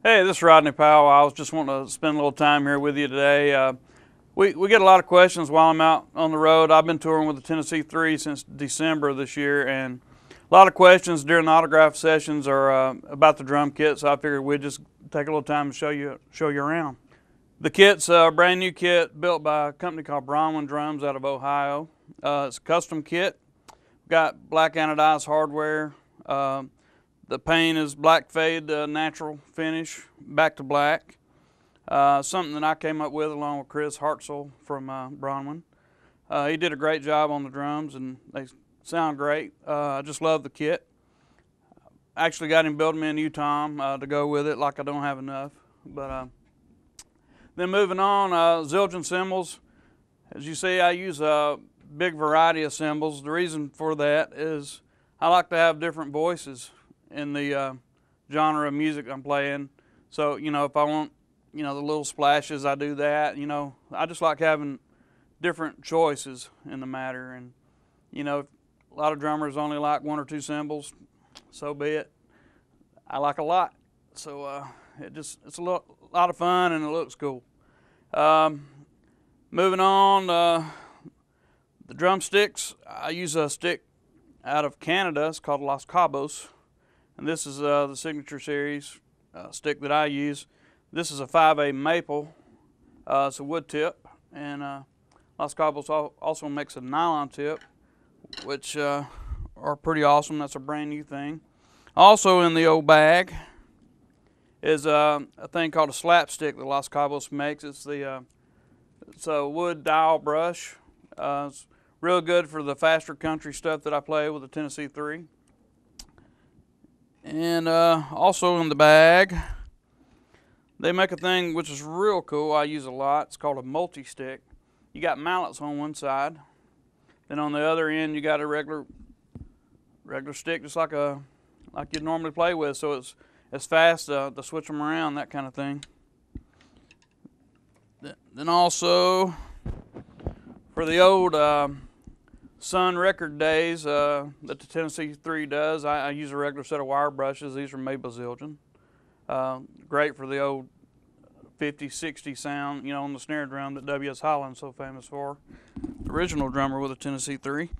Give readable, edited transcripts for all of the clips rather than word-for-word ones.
Hey, this is Rodney Powell. I was just wanting to spend a little time here with you today. We get a lot of questions while I'm out on the road. I've been touring with the Tennessee 3 since December of this year, and a lot of questions during the autograph sessions are about the drum kit, so I figured we'd just take a little time to show you around. The kit's a brand new kit built by a company called Bronwyn Drums out of Ohio. It's a custom kit. Got black anodized hardware. The paint is black fade, natural finish, back to black. Something that I came up with along with Chris Hartzell from Bronwyn. He did a great job on the drums and they sound great. I just love the kit. I actually got him building me a new tom to go with it, like I don't have enough. But then moving on, Zildjian cymbals. As you see, I use a big variety of cymbals. The reason for that is I like to have different voices in the genre of music I'm playing. So, if I want, the little splashes, I do that. I just like having different choices in the matter. And, a lot of drummers only like one or two cymbals, so be it. I like a lot. So it's a lot of fun and it looks cool. Moving on, the drumsticks. I use a stick out of Canada. It's called Los Cabos. And this is the signature series stick that I use. This is a 5A maple. It's a wood tip. And Los Cabos also makes a nylon tip, which are pretty awesome. That's a brand new thing. Also in the old bag is a thing called a slapstick that Los Cabos makes. It's a wood dial brush. It's real good for the faster country stuff that I play with the Tennessee 3. And also in the bag, they make a thing which is real cool. I use a lot. It's called a multi-stick. You got mallets on one side. Then on the other end, you got a regular stick, just like you'd normally play with. So it's fast to switch them around, that kind of thing. Then also, for the old Sun record days that the Tennessee 3 does, I use a regular set of wire brushes. These are made by Zildjian. Great for the old 50, 60 sound, on the snare drum that W.S. Holland's so famous for. The original drummer with the Tennessee 3.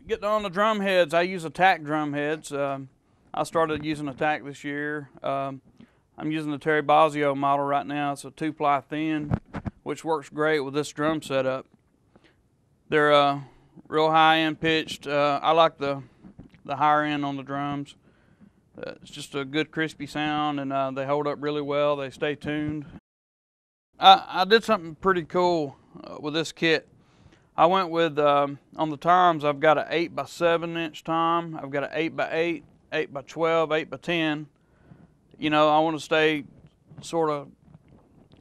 Getting on the drum heads, I use attack drum heads. I started using attack this year. I'm using the Terry Bozzio model right now. It's a 2-ply thin, which works great with this drum setup. They're real high end pitched. I like the higher end on the drums. It's just a good crispy sound, and they hold up really well. They stay tuned. I did something pretty cool with this kit. I went with, on the toms, I've got an 8x7 inch tom. I've got an 8x8, 8x12, 8x10. I want to stay sort of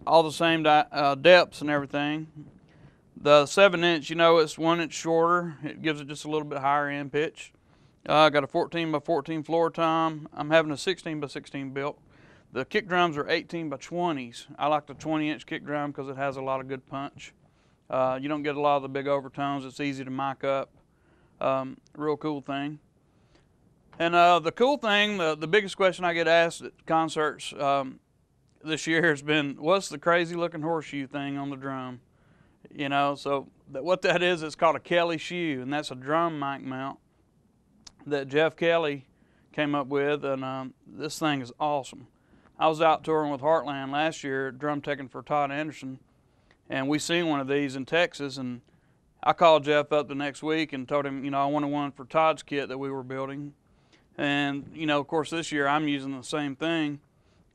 all the same depths and everything. The 7-inch, it's 1 inch shorter. It gives it just a little bit higher end pitch. I got a 14x14 floor tom. I'm having a 16x16 built. The kick drums are 18x20s. I like the 20-inch kick drum because it has a lot of good punch. You don't get a lot of the big overtones. It's easy to mic up. Real cool thing. And the cool thing, the biggest question I get asked at concerts this year has been, what's the crazy looking horseshoe thing on the drum? So what that is, it's called a Kelly shoe, and that's a drum mic mount that Jeff Kelly came up with, and this thing is awesome. I was out touring with Heartland last year, drum teching for Todd Anderson, and we seen one of these in Texas, and I called Jeff up the next week and told him, I wanted one for Todd's kit that we were building. And, of course, this year I'm using the same thing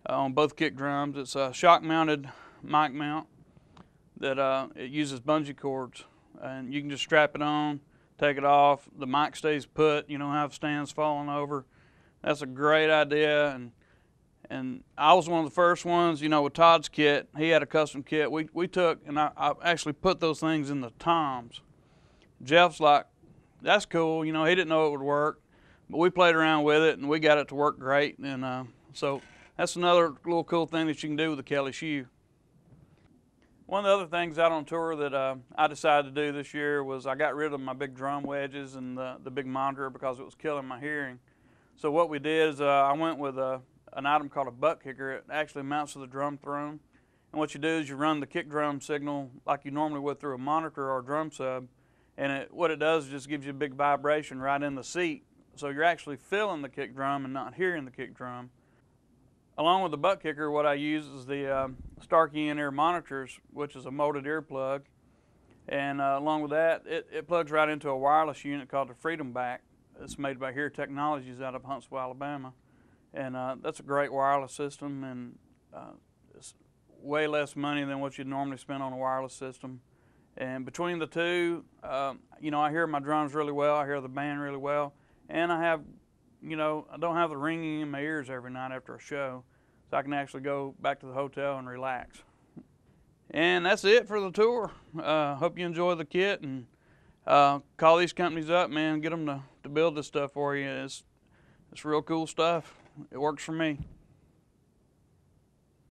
on both kick drums. It's a shock-mounted mic mount that it uses bungee cords, and you can just strap it on, take it off. The mic stays put. You don't have stands falling over. That's a great idea. And I was one of the first ones, with Todd's kit. He had a custom kit. We took, and I actually put those things in the toms. Jeff's like, that's cool. He didn't know it would work. But we played around with it, and we got it to work great. And so that's another little cool thing that you can do with the Kelly shoe. One of the other things out on tour that I decided to do this year was I got rid of my big drum wedges and the big monitor because it was killing my hearing. So what we did is I went with a an item called a Buttkicker. It actually mounts to the drum throne. And what you do is you run the kick drum signal like you normally would through a monitor or a drum sub. And what it does is just gives you a big vibration right in the seat. So you're actually feeling the kick drum and not hearing the kick drum. Along with the Buttkicker, what I use is the Starkey in-ear monitors, which is a molded earplug. And along with that, it plugs right into a wireless unit called the Freedom Back. It's made by Here Technologies out of Huntsville, Alabama. And that's a great wireless system, and it's way less money than what you'd normally spend on a wireless system. And between the two, you know, I hear my drums really well, I hear the band really well, and I have, you know, I don't have the ringing in my ears every night after a show, so I can actually go back to the hotel and relax. And that's it for the tour. Hope you enjoy the kit, and call these companies up, man, get them to build this stuff for you. It's real cool stuff. It works for me.